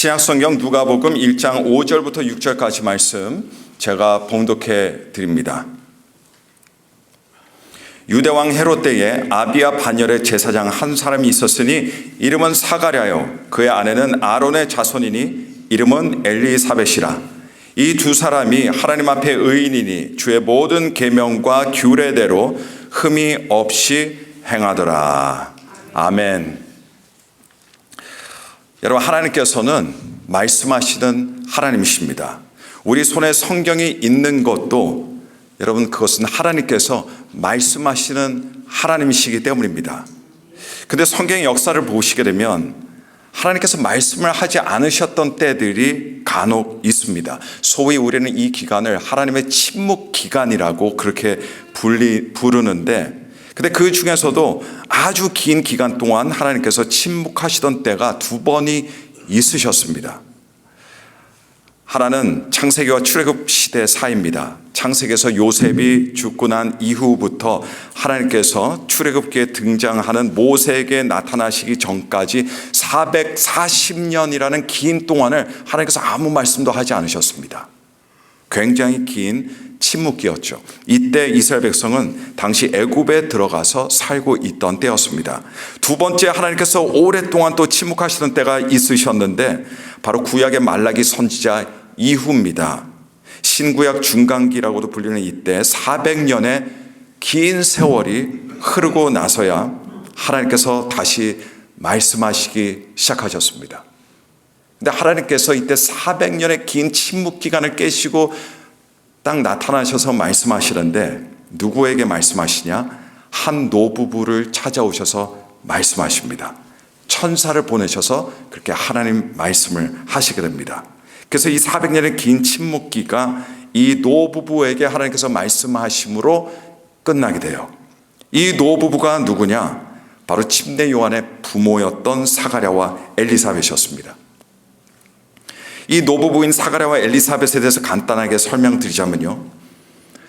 신약성경 누가복음 1장 5절부터 6절까지 말씀 제가 봉독해 드립니다. 유대왕 헤롯 때에 아비야 반열의 제사장 한 사람이 있었으니 이름은 사가랴요 그의 아내는 아론의 자손이니 이름은 엘리사벳이라. 이 두 사람이 하나님 앞에 의인이니 주의 모든 계명과 규례대로 흠이 없이 행하더라. 아멘. 여러분, 하나님께서는 말씀하시는 하나님이십니다. 우리 손에 성경이 있는 것도 여러분, 그것은 하나님께서 말씀하시는 하나님이시기 때문입니다. 근데 성경의 역사를 보시게 되면 하나님께서 말씀을 하지 않으셨던 때들이 간혹 있습니다. 소위 우리는 이 기간을 하나님의 침묵 기간이라고 그렇게 부르는데, 근데 그 중에서도 아주 긴 기간 동안 하나님께서 침묵하시던 때가 두 번이 있으셨습니다. 하나는 창세기와 출애굽 시대 사이입니다. 창세기에서 요셉이 죽고 난 이후부터 하나님께서 출애굽기에 등장하는 모세에게 나타나시기 전까지 440년이라는 긴 동안을 하나님께서 아무 말씀도 하지 않으셨습니다. 굉장히 긴 침묵기였죠. 이때 이스라엘 백성은 당시 애굽에 들어가서 살고 있던 때였습니다. 두 번째, 하나님께서 오랫동안 또 침묵하시던 때가 있으셨는데 바로 구약의 말라기 선지자 이후입니다. 신구약 중간기라고도 불리는 이때 400년의 긴 세월이 흐르고 나서야 하나님께서 다시 말씀하시기 시작하셨습니다. 근데 하나님께서 이때 400년의 긴 침묵 기간을 깨시고 딱 나타나셔서 말씀하시는데 누구에게 말씀하시냐? 한 노부부를 찾아오셔서 말씀하십니다. 천사를 보내셔서 그렇게 하나님 말씀을 하시게 됩니다. 그래서 이 400년의 긴 침묵기가 이 노부부에게 하나님께서 말씀하심으로 끝나게 돼요. 이 노부부가 누구냐? 바로 침례 요한의 부모였던 사가랴와 엘리사벳이었습니다. 이 노부부인 사가랴와 엘리사벳에 대해서 간단하게 설명드리자면요,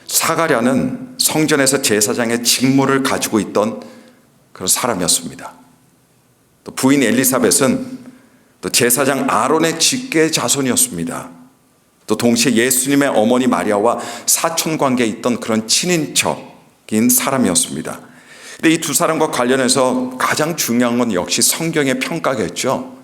사가랴는 성전에서 제사장의 직무를 가지고 있던 그런 사람이었습니다. 또 부인 엘리사벳은 또 제사장 아론의 직계 자손이었습니다. 또 동시에 예수님의 어머니 마리아와 사촌 관계에 있던 그런 친인척인 사람이었습니다. 근데 이 두 사람과 관련해서 가장 중요한 건 역시 성경의 평가겠죠.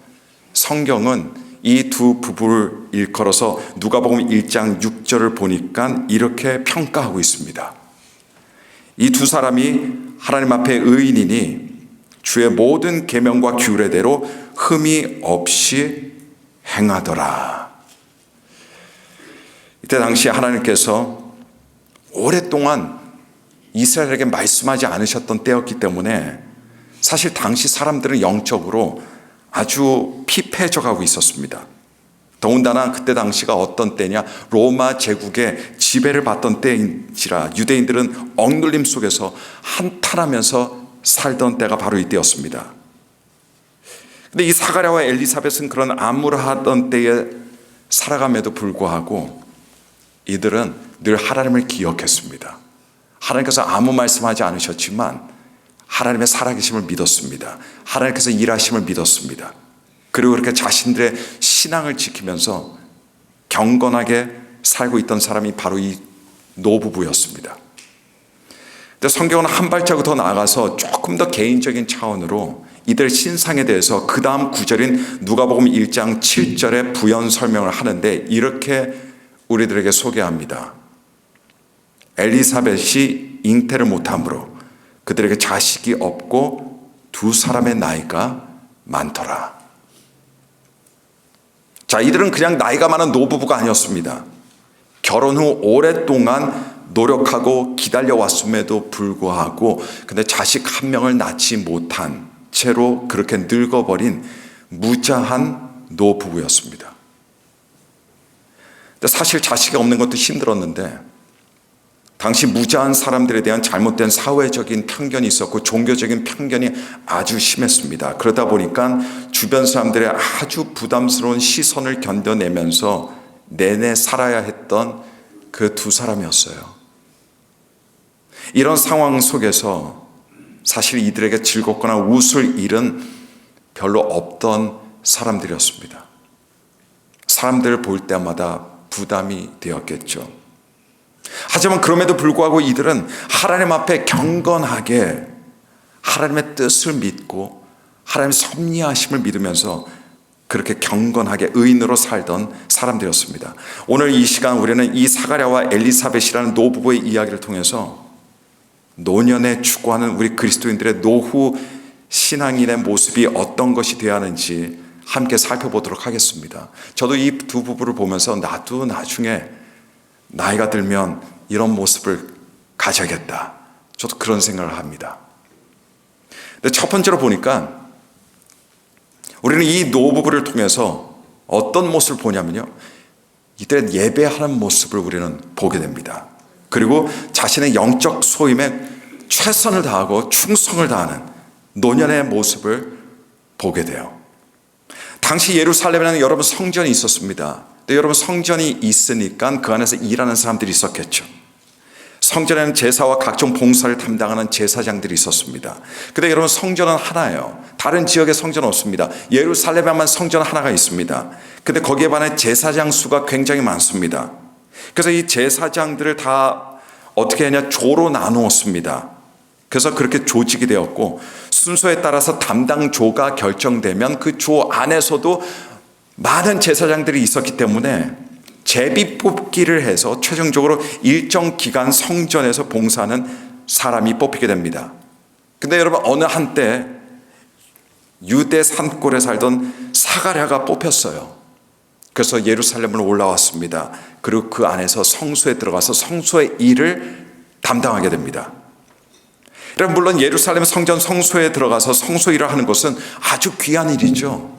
성경은 이 두 부부를 일컬어서 누가복음 1장 6절을 보니까 이렇게 평가하고 있습니다. 이 두 사람이 하나님 앞에 의인이니 주의 모든 계명과 규례대로 흠이 없이 행하더라. 이때 당시 하나님께서 오랫동안 이스라엘에게 말씀하지 않으셨던 때였기 때문에 사실 당시 사람들은 영적으로 아주 피폐해져 가고 있었습니다. 더군다나 그때 당시가 어떤 때냐? 로마 제국의 지배를 받던 때인지라 유대인들은 억눌림 속에서 한탄하면서 살던 때가 바로 이때였습니다. 근데 이 사가랴와 엘리사벳은 그런 암울하던 때에 살아감에도 불구하고 이들은 늘 하나님을 기억했습니다. 하나님께서 아무 말씀하지 않으셨지만 하나님의 살아계심을 믿었습니다. 하나님께서 일하심을 믿었습니다. 그리고 그렇게 자신들의 신앙을 지키면서 경건하게 살고 있던 사람이 바로 이 노부부였습니다. 근데 성경은 한 발자국 더 나아가서 조금 더 개인적인 차원으로 이들 신상에 대해서 그 다음 구절인 누가복음 1장 7절에 부연 설명을 하는데 이렇게 우리들에게 소개합니다. 엘리사벳이 잉태를 못함으로 그들에게 자식이 없고 두 사람의 나이가 많더라. 자, 이들은 그냥 나이가 많은 노부부가 아니었습니다. 결혼 후 오랫동안 노력하고 기다려왔음에도 불구하고 근데 자식 한 명을 낳지 못한 채로 그렇게 늙어버린 무자한 노부부였습니다. 근데 사실 자식이 없는 것도 힘들었는데 당시 무자한 사람들에 대한 잘못된 사회적인 편견이 있었고 종교적인 편견이 아주 심했습니다. 그러다 보니까 주변 사람들의 아주 부담스러운 시선을 견뎌내면서 내내 살아야 했던 그 두 사람이었어요. 이런 상황 속에서 사실 이들에게 즐겁거나 웃을 일은 별로 없던 사람들이었습니다. 사람들을 볼 때마다 부담이 되었겠죠. 하지만 그럼에도 불구하고 이들은 하나님 앞에 경건하게 하나님의 뜻을 믿고 하나님의 섭리하심을 믿으면서 그렇게 경건하게 의인으로 살던 사람들이었습니다. 오늘 이 시간 우리는 이 사가랴와 엘리사벳이라는 노부부의 이야기를 통해서 노년에 추구하는 우리 그리스도인들의 노후 신앙인의 모습이 어떤 것이 되어야 하는지 함께 살펴보도록 하겠습니다. 저도 이 두 부부를 보면서 나도 나중에 나이가 들면 이런 모습을 가져야겠다. 저도 그런 생각을 합니다. 근데 첫 번째로 보니까 우리는 이 노부부를 통해서 어떤 모습을 보냐면요, 이들의 예배하는 모습을 우리는 보게 됩니다. 그리고 자신의 영적 소임에 최선을 다하고 충성을 다하는 노년의 모습을 보게 돼요. 당시 예루살렘에는 여러분 성전이 있었습니다. 근데 여러분 성전이 있으니까 그 안에서 일하는 사람들이 있었겠죠. 성전에는 제사와 각종 봉사를 담당하는 제사장들이 있었습니다. 근데 여러분 성전은 하나예요. 다른 지역에 성전은 없습니다. 예루살렘에만 성전 하나가 있습니다. 근데 거기에 반해 제사장 수가 굉장히 많습니다. 그래서 이 제사장들을 다 어떻게 하냐, 조로 나누었습니다. 그래서 그렇게 조직이 되었고 순서에 따라서 담당 조가 결정되면 그 조 안에서도 많은 제사장들이 있었기 때문에 제비 뽑기를 해서 최종적으로 일정 기간 성전에서 봉사하는 사람이 뽑히게 됩니다. 근데 여러분 어느 한때 유대 산골에 살던 사가랴가 뽑혔어요. 그래서 예루살렘으로 올라왔습니다. 그리고 그 안에서 성소에 들어가서 성소의 일을 담당하게 됩니다. 여러분 물론 예루살렘 성전 성소에 들어가서 성소 일을 하는 것은 아주 귀한 일이죠.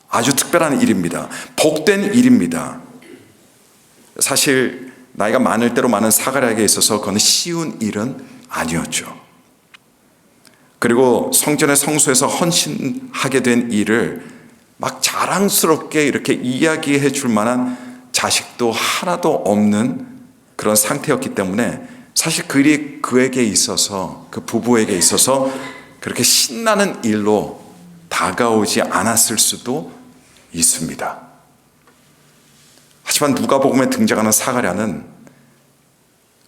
아주 특별한 일입니다. 복된 일입니다. 사실 나이가 많을 대로 많은 사가랴에게 있어서 그건 쉬운 일은 아니었죠. 그리고 성전의 성소에서 헌신하게 된 일을 막 자랑스럽게 이렇게 이야기해 줄 만한 자식도 하나도 없는 그런 상태였기 때문에 사실 그에게 있어서, 그 부부에게 있어서 그렇게 신나는 일로 다가오지 않았을 수도 있습니다. 하지만 누가복음에 등장하는 사가랴는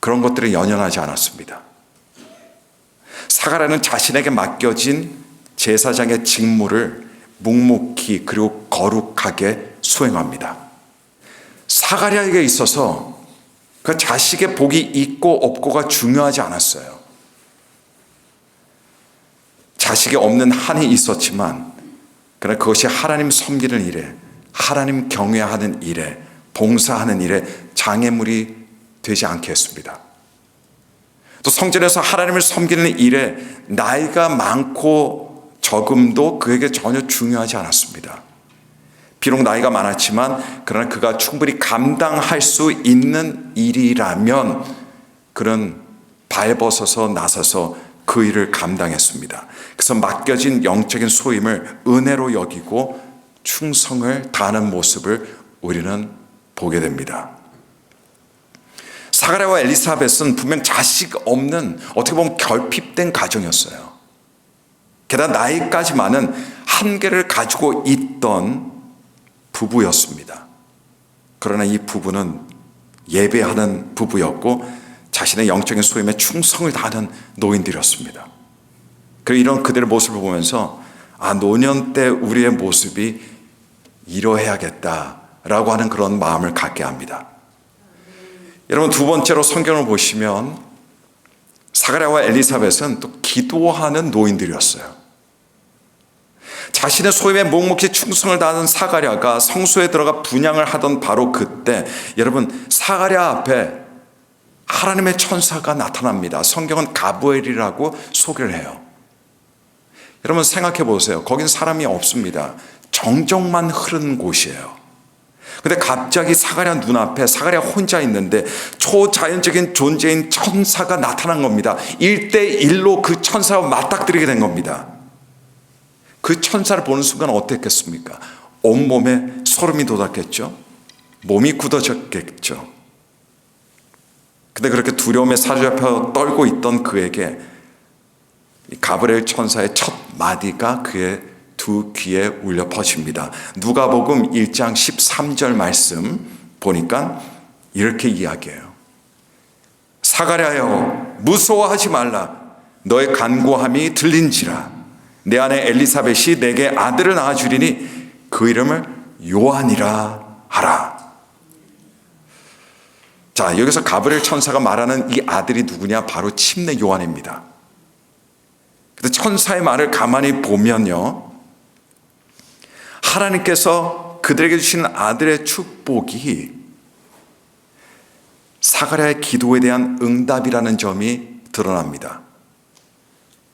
그런 것들에 연연하지 않았습니다. 사가랴는 자신에게 맡겨진 제사장의 직무를 묵묵히 그리고 거룩하게 수행합니다. 사가랴에게 있어서 그 자식의 복이 있고 없고가 중요하지 않았어요. 자식이 없는 한이 있었지만 그러나 그것이 하나님 섬기는 일에, 하나님 경외하는 일에, 봉사하는 일에 장애물이 되지 않게 했습니다. 또 성전에서 하나님을 섬기는 일에 나이가 많고 적음도 그에게 전혀 중요하지 않았습니다. 비록 나이가 많았지만 그러나 그가 충분히 감당할 수 있는 일이라면 그는 발벗어서 나서서 그 일을 감당했습니다. 그래서 맡겨진 영적인 소임을 은혜로 여기고 충성을 다하는 모습을 우리는 보게 됩니다. 사가랴와 엘리사벳은 분명 자식 없는 어떻게 보면 결핍된 가정이었어요. 게다가 나이까지 많은 한계를 가지고 있던 부부였습니다. 그러나 이 부부는 예배하는 부부였고 자신의 영적인 소임에 충성을 다하는 노인들이었습니다. 그리고 이런 그들의 모습을 보면서 노년 때 우리의 모습이 이러해야겠다라고 하는 그런 마음을 갖게 합니다. 여러분 두 번째로 성경을 보시면 사가랴와 엘리사벳은 또 기도하는 노인들이었어요. 자신의 소임에 묵묵히 충성을 다하는 사가랴가 성소에 들어가 분향을 하던 바로 그때 여러분 사가랴 앞에 하나님의 천사가 나타납니다. 성경은 가브엘이라고 소개를 해요. 여러분 생각해 보세요. 거긴 사람이 없습니다. 정적만 흐르는 곳이에요. 근데 갑자기 사가랴 눈앞에 사가랴 혼자 있는데 초자연적인 존재인 천사가 나타난 겁니다. 1대1로 그 천사와 맞닥뜨리게 된 겁니다. 그 천사를 보는 순간 어땠겠습니까? 온몸에 소름이 돋았겠죠? 몸이 굳어졌겠죠? 근데 그렇게 두려움에 사로잡혀 떨고 있던 그에게 가브리엘 천사의 첫 마디가 그의 두 두 귀에 울려 퍼집니다. 누가복음 1장 13절 말씀 보니까 이렇게 이야기해요. 사가랴여 무서워하지 말라. 너의 간구함이 들린지라. 내 아내 엘리사벳이 내게 아들을 낳아주리니 그 이름을 요한이라 하라. 자, 여기서 가브리엘 천사가 말하는 이 아들이 누구냐? 바로 침례 요한입니다. 근데 천사의 말을 가만히 보면요, 하나님께서 그들에게 주신 아들의 축복이 사가랴의 기도에 대한 응답이라는 점이 드러납니다.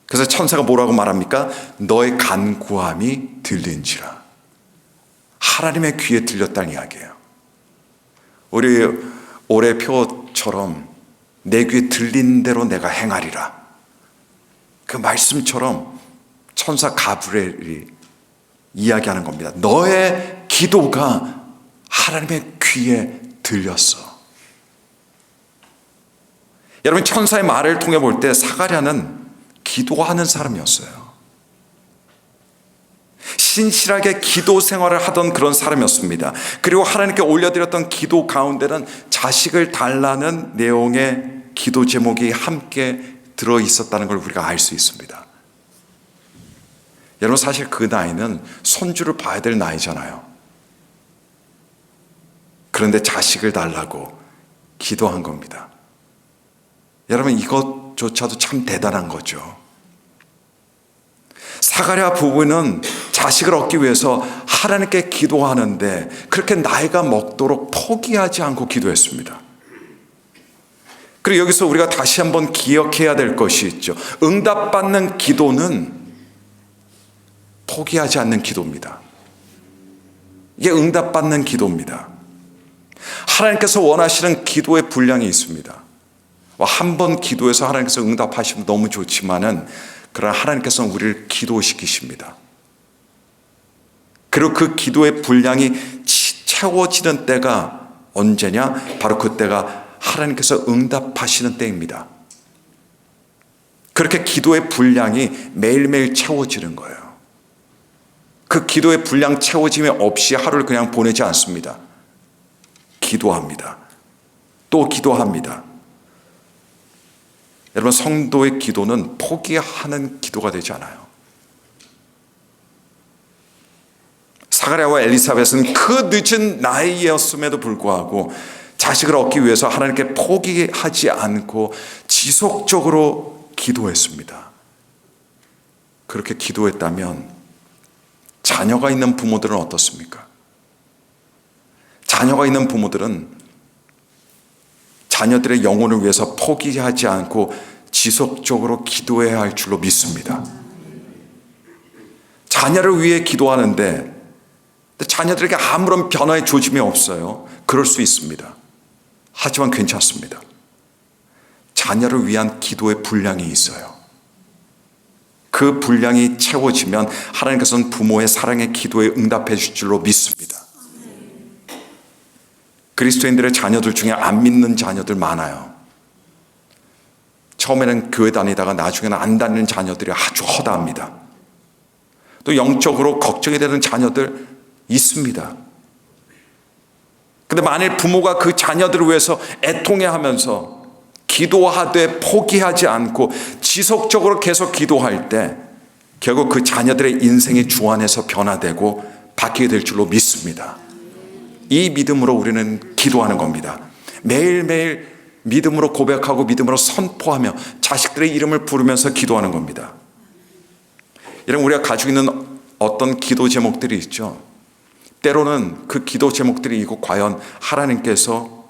그래서 천사가 뭐라고 말합니까? 너의 간구함이 들린지라. 하나님의 귀에 들렸다는 이야기예요. 우리 올해 표처럼 내 귀에 들린 대로 내가 행하리라. 그 말씀처럼 천사 가브리엘이 이야기하는 겁니다. 너의 기도가 하나님의 귀에 들렸어. 여러분, 천사의 말을 통해 볼 때 사가랴는 기도하는 사람이었어요. 신실하게 기도 생활을 하던 그런 사람이었습니다. 그리고 하나님께 올려드렸던 기도 가운데는 자식을 달라는 내용의 기도 제목이 함께 들어 있었다는 걸 우리가 알 수 있습니다. 여러분, 사실 그 나이는 손주를 봐야 될 나이잖아요. 그런데 자식을 달라고 기도한 겁니다. 여러분, 이것조차도 참 대단한 거죠. 사가랴 부부는 자식을 얻기 위해서 하나님께 기도하는데 그렇게 나이가 먹도록 포기하지 않고 기도했습니다. 그리고 여기서 우리가 다시 한번 기억해야 될 것이 있죠. 응답받는 기도는 포기하지 않는 기도입니다. 이게 응답받는 기도입니다. 하나님께서 원하시는 기도의 분량이 있습니다. 한 번 기도해서 하나님께서 응답하시면 너무 좋지만은, 그러나 하나님께서는 우리를 기도시키십니다. 그리고 그 기도의 분량이 채워지는 때가 언제냐? 바로 그때가 하나님께서 응답하시는 때입니다. 그렇게 기도의 분량이 매일매일 채워지는 거예요. 그 기도의 분량 채워짐이 없이 하루를 그냥 보내지 않습니다. 기도합니다. 또 기도합니다. 여러분, 성도의 기도는 포기하는 기도가 되지 않아요. 사가랴와 엘리사벳은 그 늦은 나이였음에도 불구하고 자식을 얻기 위해서 하나님께 포기하지 않고 지속적으로 기도했습니다. 그렇게 기도했다면 자녀가 있는 부모들은 어떻습니까? 자녀가 있는 부모들은 자녀들의 영혼을 위해서 포기하지 않고 지속적으로 기도해야 할 줄로 믿습니다. 자녀를 위해 기도하는데 자녀들에게 아무런 변화의 조짐이 없어요. 그럴 수 있습니다. 하지만 괜찮습니다. 자녀를 위한 기도의 분량이 있어요. 그 분량이 채워지면 하나님께서는 부모의 사랑의 기도에 응답해 주실 줄로 믿습니다. 그리스도인들의 자녀들 중에 안 믿는 자녀들 많아요. 처음에는 교회 다니다가 나중에는 안 다니는 자녀들이 아주 허다합니다. 또 영적으로 걱정이 되는 자녀들 있습니다. 근데 만일 부모가 그 자녀들을 위해서 애통해하면서 기도하되 포기하지 않고 지속적으로 계속 기도할 때 결국 그 자녀들의 인생이 주 안에서 변화되고 바뀌게 될 줄로 믿습니다. 이 믿음으로 우리는 기도하는 겁니다. 매일매일 믿음으로 고백하고 믿음으로 선포하며 자식들의 이름을 부르면서 기도하는 겁니다. 여러분, 우리가 가지고 있는 어떤 기도 제목들이 있죠. 때로는 그 기도 제목들이 이거 과연 하나님께서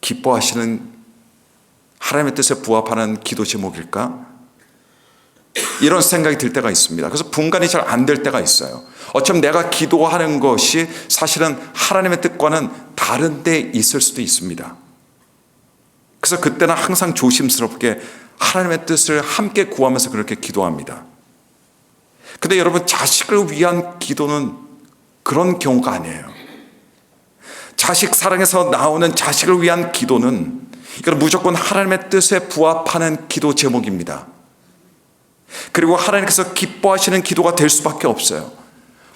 기뻐하시는 하나님의 뜻에 부합하는 기도 제목일까? 이런 생각이 들 때가 있습니다. 그래서 분간이 잘 안 될 때가 있어요. 어쩌면 내가 기도하는 것이 사실은 하나님의 뜻과는 다른 데 있을 수도 있습니다. 그래서 그때는 항상 조심스럽게 하나님의 뜻을 함께 구하면서 그렇게 기도합니다. 근데 여러분, 자식을 위한 기도는 그런 경우가 아니에요. 자식 사랑에서 나오는 자식을 위한 기도는 이건 무조건 하나님의 뜻에 부합하는 기도 제목입니다. 그리고 하나님께서 기뻐하시는 기도가 될 수밖에 없어요.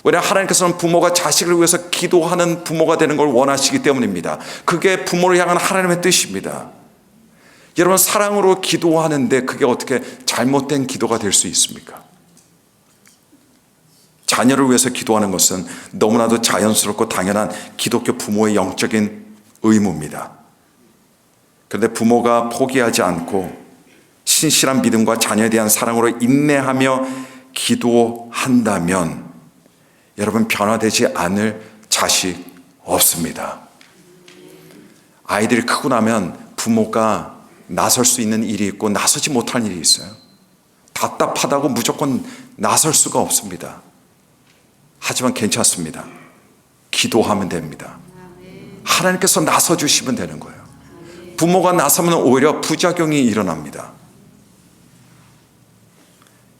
왜냐하면 하나님께서는 부모가 자식을 위해서 기도하는 부모가 되는 걸 원하시기 때문입니다. 그게 부모를 향한 하나님의 뜻입니다. 여러분, 사랑으로 기도하는데 그게 어떻게 잘못된 기도가 될 수 있습니까? 자녀를 위해서 기도하는 것은 너무나도 자연스럽고 당연한 기독교 부모의 영적인 의무입니다. 그런데 부모가 포기하지 않고 신실한 믿음과 자녀에 대한 사랑으로 인내하며 기도한다면 여러분, 변화되지 않을 자식 없습니다. 아이들이 크고 나면 부모가 나설 수 있는 일이 있고 나서지 못할 일이 있어요. 답답하다고 무조건 나설 수가 없습니다. 하지만 괜찮습니다. 기도하면 됩니다. 하나님께서 나서 주시면 되는 거예요. 부모가 나서면 오히려 부작용이 일어납니다.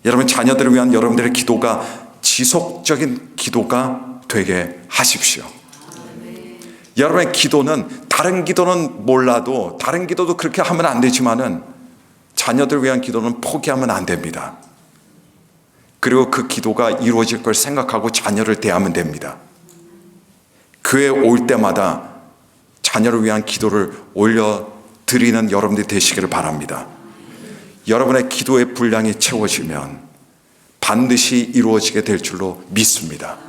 여러분, 자녀들을 위한 여러분들의 기도가 지속적인 기도가 되게 하십시오. 여러분의 기도는, 다른 기도는 몰라도, 다른 기도도 그렇게 하면 안 되지만은 자녀들을 위한 기도는 포기하면 안 됩니다. 그리고 그 기도가 이루어질 걸 생각하고 자녀를 대하면 됩니다. 교회에 올 때마다 자녀를 위한 기도를 올려드리는 여러분들이 되시기를 바랍니다. 여러분의 기도의 분량이 채워지면 반드시 이루어지게 될 줄로 믿습니다.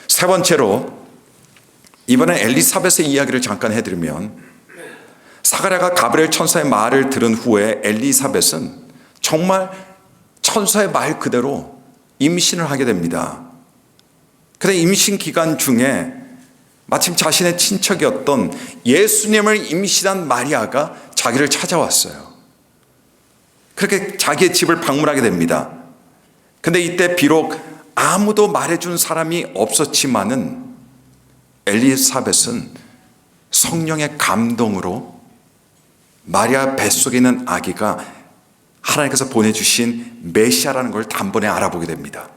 세 번째로, 이번에 엘리사벳의 이야기를 잠깐 해드리면, 사가랴가 가브리엘 천사의 말을 들은 후에 엘리사벳은 정말 천사의 말 그대로 임신을 하게 됩니다. 그런데 임신 기간 중에 마침 자신의 친척이었던 예수님을 임신한 마리아가 자기를 찾아왔어요. 그렇게 자기의 집을 방문하게 됩니다. 그런데 이때 비록 아무도 말해준 사람이 없었지만은 엘리사벳은 성령의 감동으로 마리아 뱃속에 있는 아기가 하나님께서 보내주신 메시아라는 걸 단번에 알아보게 됩니다.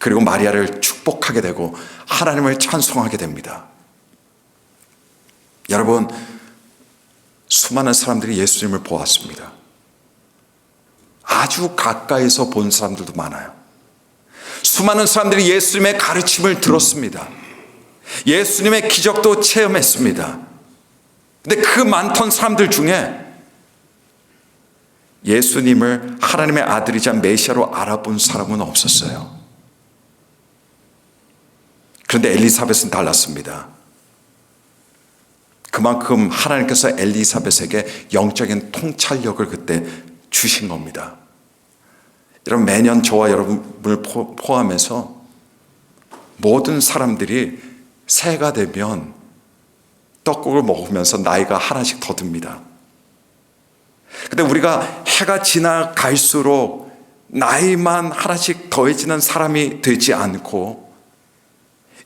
그리고 마리아를 축복하게 되고 하나님을 찬송하게 됩니다. 여러분, 수많은 사람들이 예수님을 보았습니다. 아주 가까이서 본 사람들도 많아요. 수많은 사람들이 예수님의 가르침을 들었습니다. 예수님의 기적도 체험했습니다. 근데 그 많던 사람들 중에 예수님을 하나님의 아들이자 메시아로 알아본 사람은 없었어요. 그런데 엘리사벳은 달랐습니다. 그만큼 하나님께서 엘리사벳에게 영적인 통찰력을 그때 주신 겁니다. 여러분, 매년 저와 여러분을 포함해서 모든 사람들이 새해가 되면 떡국을 먹으면서 나이가 하나씩 더 듭니다. 근데 우리가 해가 지나갈수록 나이만 하나씩 더해지는 사람이 되지 않고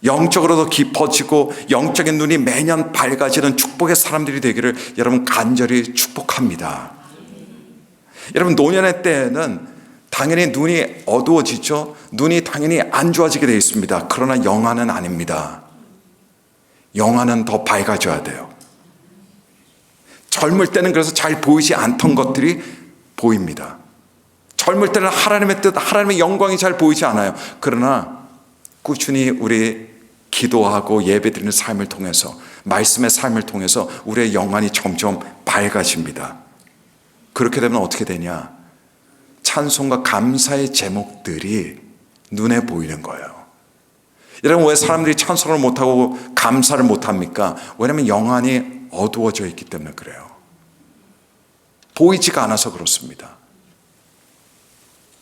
영적으로도 깊어지고 영적인 눈이 매년 밝아지는 축복의 사람들이 되기를 여러분 간절히 축복합니다. 여러분, 노년의 때에는 당연히 눈이 어두워지죠. 눈이 당연히 안 좋아지게 되어 있습니다. 그러나 영화는 아닙니다. 영화는 더 밝아져야 돼요. 젊을 때는 그래서 잘 보이지 않던 것들이 보입니다. 젊을 때는 하나님의 뜻, 하나님의 영광이 잘 보이지 않아요. 그러나 꾸준히 우리 기도하고 예배드리는 삶을 통해서, 말씀의 삶을 통해서 우리의 영안이 점점 밝아집니다. 그렇게 되면 어떻게 되냐? 찬송과 감사의 제목들이 눈에 보이는 거예요. 여러분, 왜 사람들이 찬송을 못하고 감사를 못합니까? 왜냐하면 영안이 어두워져 있기 때문에 그래요. 보이지가 않아서 그렇습니다.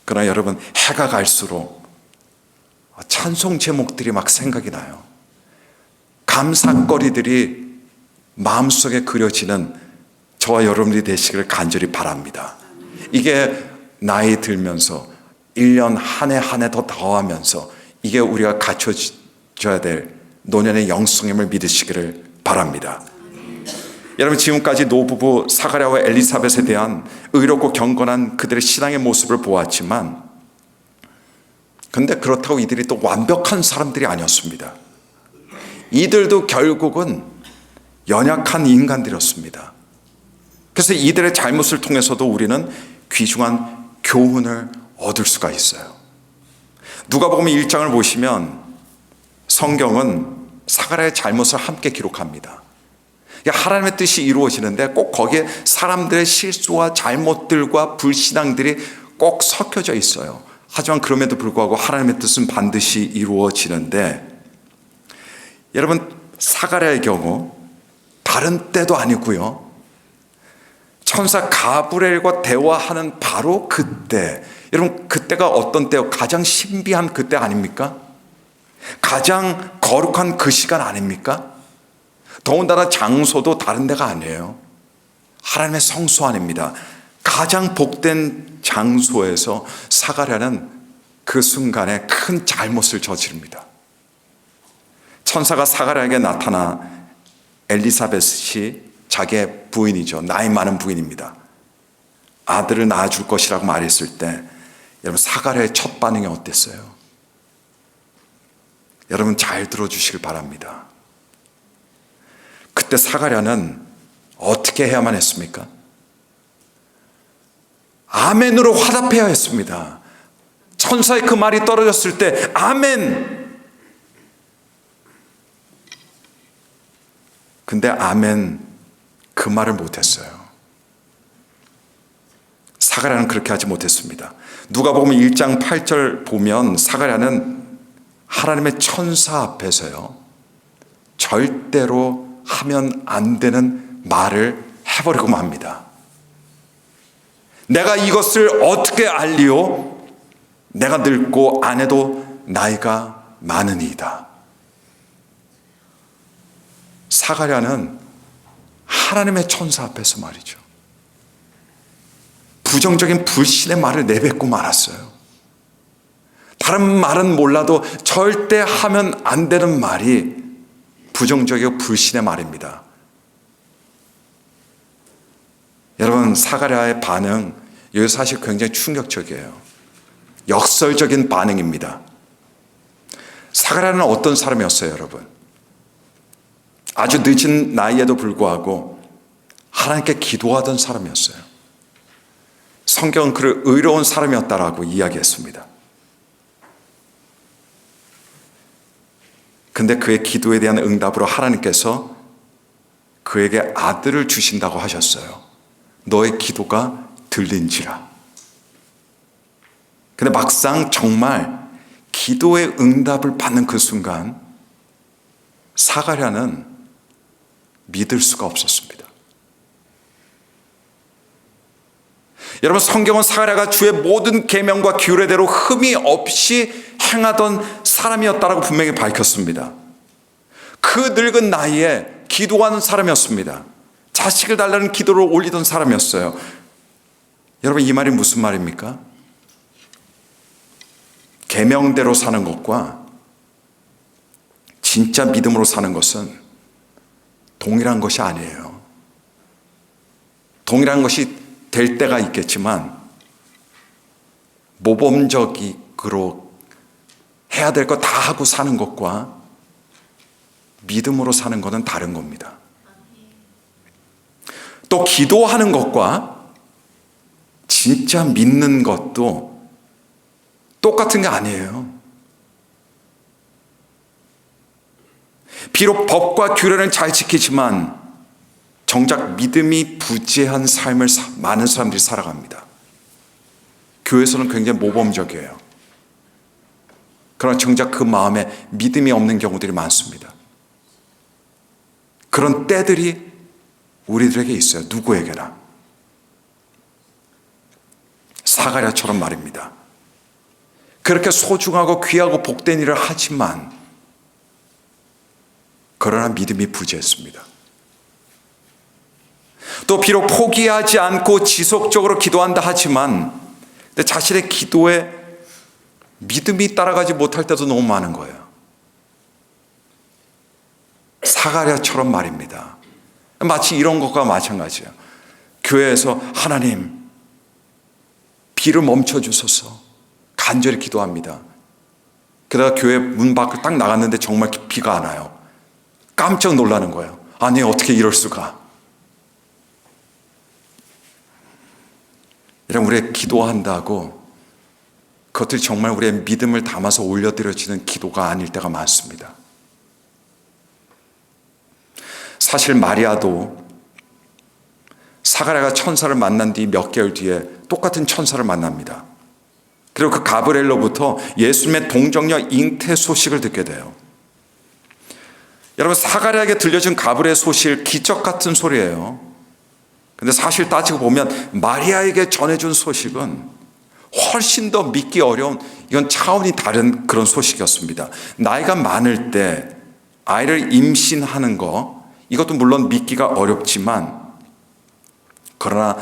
그러나 여러분, 해가 갈수록 찬송 제목들이 막 생각이 나요. 감사거리들이 마음속에 그려지는 저와 여러분들이 되시기를 간절히 바랍니다. 이게 나이 들면서 1년 한 해 한 해 더 더하면서 이게 우리가 갖춰져야 될 노년의 영성임을 믿으시기를 바랍니다. 여러분, 지금까지 노부부 사가랴와 엘리사벳에 대한 의롭고 경건한 그들의 신앙의 모습을 보았지만, 근데 그렇다고 이들이 또 완벽한 사람들이 아니었습니다. 이들도 결국은 연약한 인간들이었습니다. 그래서 이들의 잘못을 통해서도 우리는 귀중한 교훈을 얻을 수가 있어요. 누가복음 1장을 보시면 성경은 사가랴의 잘못을 함께 기록합니다. 하나님의 뜻이 이루어지는데 꼭 거기에 사람들의 실수와 잘못들과 불신앙들이 꼭 섞여져 있어요. 하지만 그럼에도 불구하고 하나님의 뜻은 반드시 이루어지는데, 여러분 사가랴의 경우 다른 때도 아니고요, 천사 가브리엘과 대화하는 바로 그때, 여러분 그때가 어떤 때요? 가장 신비한 그때 아닙니까? 가장 거룩한 그 시간 아닙니까? 더군다나 장소도 다른 데가 아니에요. 하나님의 성소 안입니다. 가장 복된 장소에서 사가랴는 그 순간에 큰 잘못을 저지릅니다. 천사가 사가랴에게 나타나 엘리사벳이 자기의 부인이죠. 나이 많은 부인입니다. 아들을 낳아줄 것이라고 말했을 때 여러분 사가랴의 첫 반응이 어땠어요? 여러분 잘 들어주시길 바랍니다. 그때 사가랴는 어떻게 해야만 했습니까? 아멘으로 화답해야 했습니다. 천사의 그 말이 떨어졌을 때 아멘. 근데 아멘 그 말을 못했어요. 사가랴는 그렇게 하지 못했습니다. 누가복음 1장 8절 보면 사가랴는 하나님의 천사 앞에서요, 절대로 하면 안 되는 말을 해버리고 맙니다. 내가 이것을 어떻게 알리오? 내가 늙고 아내도 나이가 많으니이다. 사가랴는 하나님의 천사 앞에서 말이죠, 부정적인 불신의 말을 내뱉고 말았어요. 다른 말은 몰라도 절대 하면 안 되는 말이 부정적이고 불신의 말입니다. 여러분 사가랴의 반응, 이거 사실 굉장히 충격적이에요. 역설적인 반응입니다. 사가랴는 어떤 사람이었어요, 여러분? 아주 늦은 나이에도 불구하고 하나님께 기도하던 사람이었어요. 성경은 그를 의로운 사람이었다라고 이야기했습니다. 근데 그의 기도에 대한 응답으로 하나님께서 그에게 아들을 주신다고 하셨어요. 너의 기도가 들린지라. 근데 막상 정말 기도의 응답을 받는 그 순간 사가랴는 믿을 수가 없었습니다. 여러분 성경은 사가랴가 주의 모든 계명과 규례대로 흠이 없이 행하던 사람이었다라고 분명히 밝혔습니다. 그 늙은 나이에 기도하는 사람이었습니다. 자식을 달라는 기도를 올리던 사람이었어요. 여러분 이 말이 무슨 말입니까? 계명대로 사는 것과 진짜 믿음으로 사는 것은 동일한 것이 아니에요. 동일한 것이 될 때가 있겠지만 모범적으로 해야 될 거 다 하고 사는 것과 믿음으로 사는 것은 다른 겁니다. 또 기도하는 것과 진짜 믿는 것도 똑같은 게 아니에요. 비록 법과 규례는 잘 지키지만 정작 믿음이 부재한 삶을 많은 사람들이 살아갑니다. 교회에서는 굉장히 모범적이에요. 그러나 정작 그 마음에 믿음이 없는 경우들이 많습니다. 그런 때들이 우리들에게 있어요. 누구에게나. 사가랴처럼 말입니다. 그렇게 소중하고 귀하고 복된 일을 하지만 그러나 믿음이 부재했습니다. 또 비록 포기하지 않고 지속적으로 기도한다 하지만 자신의 기도에 믿음이 따라가지 못할 때도 너무 많은 거예요. 사가랴처럼 말입니다. 마치 이런 것과 마찬가지예요. 교회에서 하나님 비를 멈춰주소서 간절히 기도합니다. 그러다가 교회 문 밖을 딱 나갔는데 정말 비가 안 와요. 깜짝 놀라는 거예요. 아니 어떻게 이럴 수가. 여러분, 우리가 기도한다고 그것들이 정말 우리의 믿음을 담아서 올려드려지는 기도가 아닐 때가 많습니다. 사실 마리아도 사가랴가 천사를 만난 뒤 몇 개월 뒤에 똑같은 천사를 만납니다. 그리고 그 가브리엘로부터 예수님의 동정녀 잉태 소식을 듣게 돼요. 여러분, 사가랴에게 들려준 가브리엘 소식 기적 같은 소리예요. 근데 사실 따지고 보면 마리아에게 전해준 소식은 훨씬 더 믿기 어려운, 이건 차원이 다른 그런 소식이었습니다. 나이가 많을 때 아이를 임신하는 거, 이것도 물론 믿기가 어렵지만, 그러나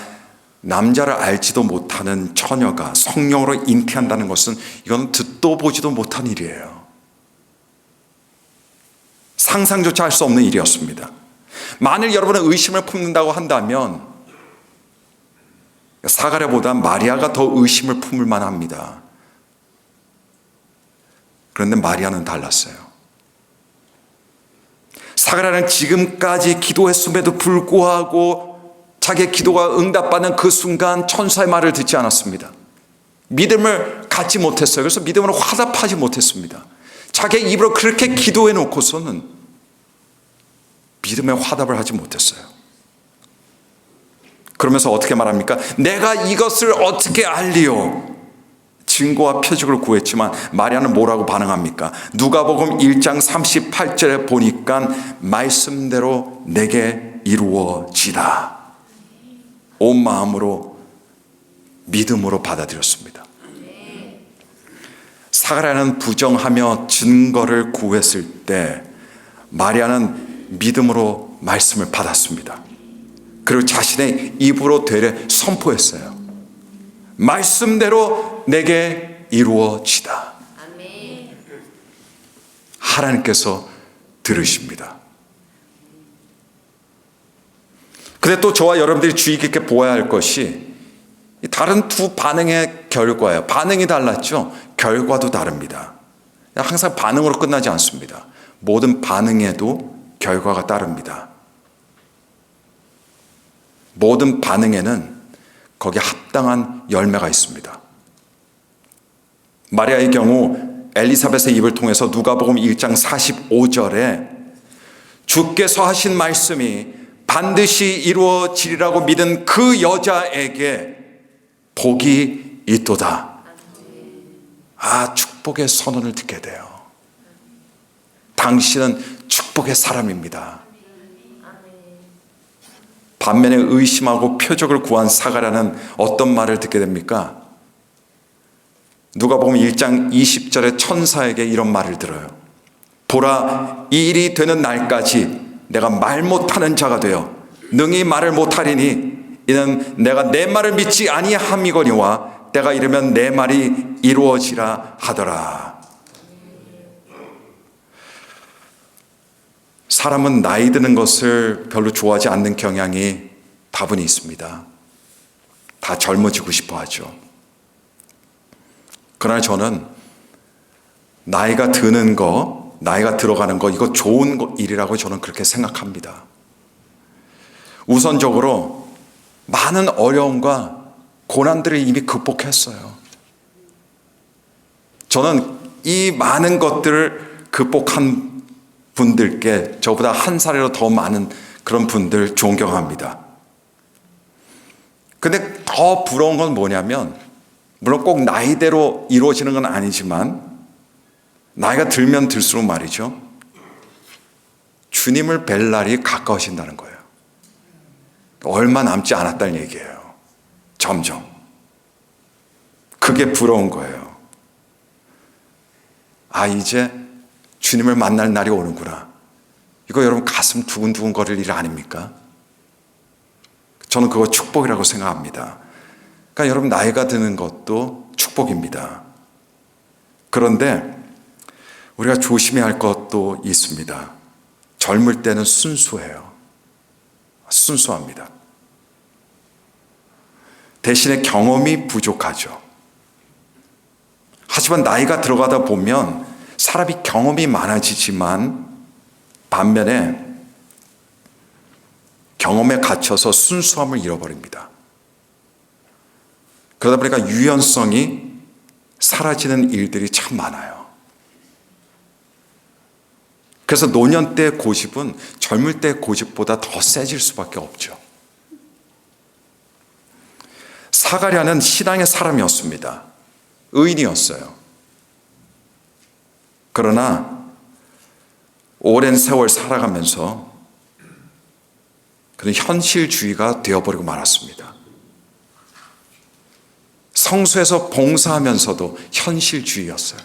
남자를 알지도 못하는 처녀가 성령으로 잉태한다는 것은 이건 듣도 보지도 못한 일이에요. 상상조차 할 수 없는 일이었습니다. 만일 여러분은 의심을 품는다고 한다면 사가랴보다 마리아가 더 의심을 품을 만합니다. 그런데 마리아는 달랐어요. 사가랴는 지금까지 기도했음에도 불구하고 자기의 기도가 응답받는 그 순간 천사의 말을 듣지 않았습니다. 믿음을 갖지 못했어요. 그래서 믿음으로 화답하지 못했습니다. 자기의 입으로 그렇게 기도해 놓고서는 믿음의 화답을 하지 못했어요. 그러면서 어떻게 말합니까? 내가 이것을 어떻게 알리요? 증거와 표적을 구했지만 마리아는 뭐라고 반응합니까? 누가복음 1장 38절에 보니까 말씀대로 내게 이루어지다. 온 마음으로 믿음으로 받아들였습니다. 사가랴는 부정하며 증거를 구했을 때 마리아는 믿음으로 말씀을 받았습니다. 그리고 자신의 입으로 되레 선포했어요. 말씀대로 내게 이루어지다. 하나님께서 들으십니다. 근데 또 저와 여러분들이 주의 깊게 보아야 할 것이 다른 두 반응의 결과예요. 반응이 달랐죠. 결과도 다릅니다. 항상 반응으로 끝나지 않습니다. 모든 반응에도 결과가 따릅니다. 모든 반응에는 거기에 합당한 열매가 있습니다. 마리아의 경우 엘리사벳의 입을 통해서 누가복음 1장 45절에 주께서 하신 말씀이 반드시 이루어지리라고 믿은 그 여자에게 복이 있도다. 축복의 선언을 듣게 돼요. 당신은 축복의 사람입니다. 반면에 의심하고 표적을 구한 사가랴는 어떤 말을 듣게 됩니까? 누가복음 1장 20절에 천사에게 이런 말을 들어요. 보라, 이 일이 되는 날까지 내가 말 못하는 자가 되어 능히 말을 못하리니 이는 내가 내 말을 믿지 아니함이거니와 때가 이르면 내 말이 이루어지라 하더라. 사람은 나이 드는 것을 별로 좋아하지 않는 경향이 다분히 있습니다. 다 젊어지고 싶어 하죠. 그러나 저는 나이가 드는 거, 나이가 들어가는 거, 이거 좋은 일이라고 저는 그렇게 생각합니다. 우선적으로 많은 어려움과 고난들을 이미 극복했어요. 저는 이 많은 것들을 극복한 분들께 저보다 한 살이라도 더 많은 그런 분들 존경합니다. 근데 더 부러운 건 뭐냐면, 물론 꼭 나이대로 이루어지는 건 아니지만 나이가 들면 들수록 말이죠, 주님을 뵐 날이 가까워진다는 거예요. 얼마 남지 않았다는 얘기예요. 점점. 그게 부러운 거예요. 이제 주님을 만날 날이 오는구나. 이거 여러분 가슴 두근두근 거릴 일 아닙니까? 저는 그거 축복이라고 생각합니다. 그러니까 여러분 나이가 드는 것도 축복입니다. 그런데 우리가 조심해야 할 것도 있습니다. 젊을 때는 순수해요. 순수합니다. 대신에 경험이 부족하죠. 하지만 나이가 들어가다 보면 사람이 경험이 많아지지만 반면에 경험에 갇혀서 순수함을 잃어버립니다. 그러다 보니까 유연성이 사라지는 일들이 참 많아요. 그래서 노년 때 고집은 젊을 때 고집보다 더 세질 수밖에 없죠. 사가랴는 신앙의 사람이었습니다. 의인이었어요. 그러나 오랜 세월 살아가면서 그는 현실주의가 되어버리고 말았습니다. 성수에서 봉사하면서도 현실주의였어요.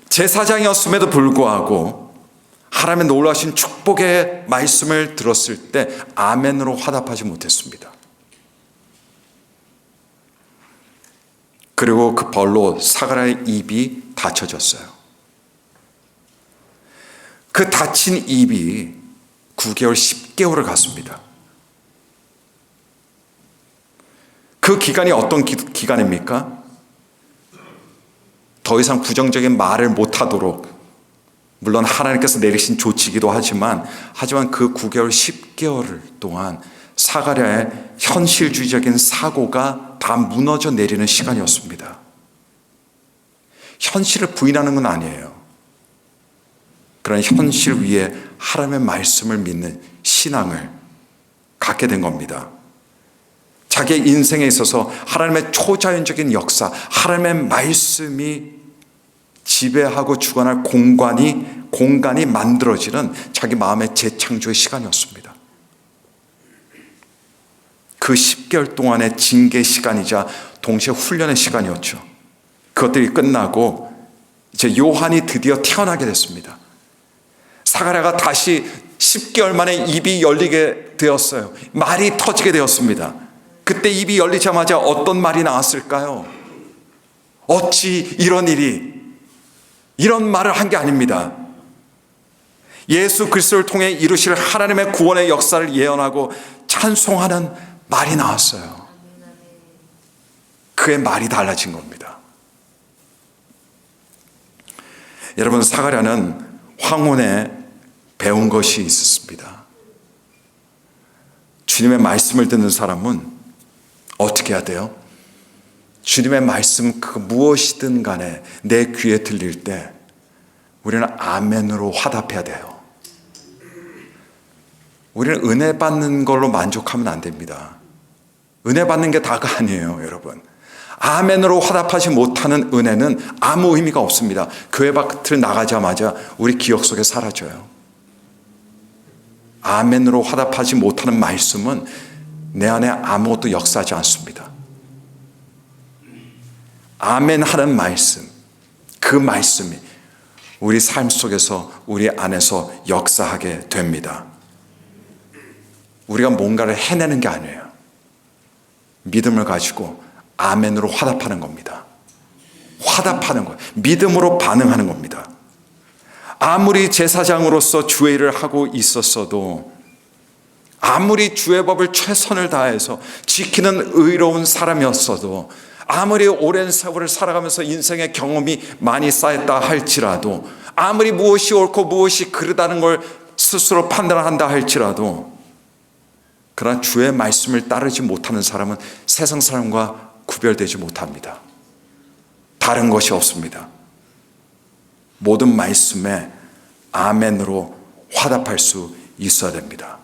제사장이었음에도 불구하고 하나님의 놀라신 축복의 말씀을 들었을 때 아멘으로 화답하지 못했습니다. 그리고 그 벌로 사가랴의 입이 닫혀졌어요. 그 닫힌 입이 9개월, 10개월을 갔습니다. 그 기간이 어떤 기간입니까? 더 이상 부정적인 말을 못하도록, 물론 하나님께서 내리신 조치이기도 하지만 그 9개월, 10개월 동안 사가랴의 현실주의적인 사고가 다 무너져 내리는 시간이었습니다. 현실을 부인하는 건 아니에요. 그런 현실 위에 하나님의 말씀을 믿는 신앙을 갖게 된 겁니다. 자기의 인생에 있어서 하나님의 초자연적인 역사, 하나님의 말씀이 지배하고 주관할 공간이 만들어지는 자기 마음의 재창조의 시간이었습니다. 그 10개월 동안의 징계 시간이자 동시에 훈련의 시간이었죠. 그것들이 끝나고 이제 요한이 드디어 태어나게 됐습니다. 사가랴가 다시 10개월 만에 입이 열리게 되었어요. 말이 터지게 되었습니다. 그때 입이 열리자마자 어떤 말이 나왔을까요? 어찌 이런 일이, 이런 말을 한 게 아닙니다. 예수 그리스도를 통해 이루실 하나님의 구원의 역사를 예언하고 찬송하는 말이 나왔어요. 그의 말이 달라진 겁니다. 여러분, 사가랴는 황혼에 배운 것이 있었습니다. 주님의 말씀을 듣는 사람은 어떻게 해야 돼요? 주님의 말씀 그 무엇이든 간에 내 귀에 들릴 때 우리는 아멘으로 화답해야 돼요. 우리는 은혜 받는 걸로 만족하면 안 됩니다. 은혜 받는 게 다가 아니에요, 여러분. 아멘으로 화답하지 못하는 은혜는 아무 의미가 없습니다. 교회 밖을 나가자마자 우리 기억 속에 사라져요. 아멘으로 화답하지 못하는 말씀은 내 안에 아무것도 역사하지 않습니다. 아멘 하는 말씀, 그 말씀이 우리 삶 속에서 우리 안에서 역사하게 됩니다. 우리가 뭔가를 해내는 게 아니에요. 믿음을 가지고 아멘으로 화답하는 겁니다. 화답하는 거예요. 믿음으로 반응하는 겁니다. 아무리 제사장으로서 주의 일을 하고 있었어도, 아무리 주의 법을 최선을 다해서 지키는 의로운 사람이었어도, 아무리 오랜 세월을 살아가면서 인생의 경험이 많이 쌓였다 할지라도, 아무리 무엇이 옳고 무엇이 그르다는 걸 스스로 판단한다 할지라도, 그러나 주의 말씀을 따르지 못하는 사람은 세상 사람과 구별되지 못합니다. 다른 것이 없습니다. 모든 말씀에 아멘으로 화답할 수 있어야 됩니다.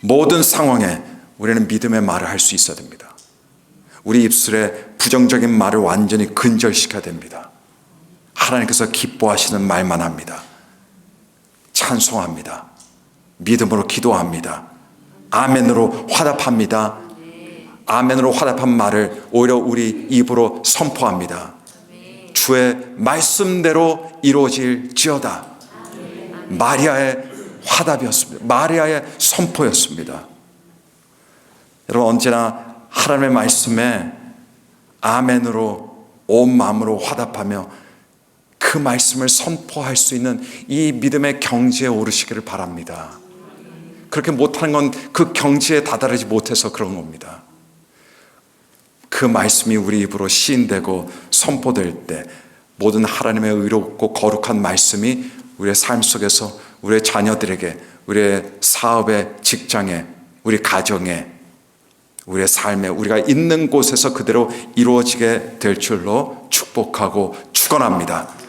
모든 상황에 우리는 믿음의 말을 할 수 있어야 됩니다. 우리 입술에 부정적인 말을 완전히 근절시켜야 됩니다. 하나님께서 기뻐하시는 말만 합니다. 찬송합니다. 믿음으로 기도합니다. 아멘으로 화답합니다. 아멘으로 화답한 말을 오히려 우리 입으로 선포합니다. 주의 말씀대로 이루어질지어다. 마리아의 화답이었습니다. 마리아의 선포였습니다. 여러분, 언제나 하나님의 말씀에 아멘으로 온 마음으로 화답하며 그 말씀을 선포할 수 있는 이 믿음의 경지에 오르시기를 바랍니다. 그렇게 못하는 건 그 경지에 다다르지 못해서 그런 겁니다. 그 말씀이 우리 입으로 시인되고 선포될 때 모든 하나님의 의롭고 거룩한 말씀이 우리의 삶 속에서 우리의 자녀들에게, 우리의 사업에, 직장에, 우리 가정에, 우리의 삶에, 우리가 있는 곳에서 그대로 이루어지게 될 줄로 축복하고 축원합니다.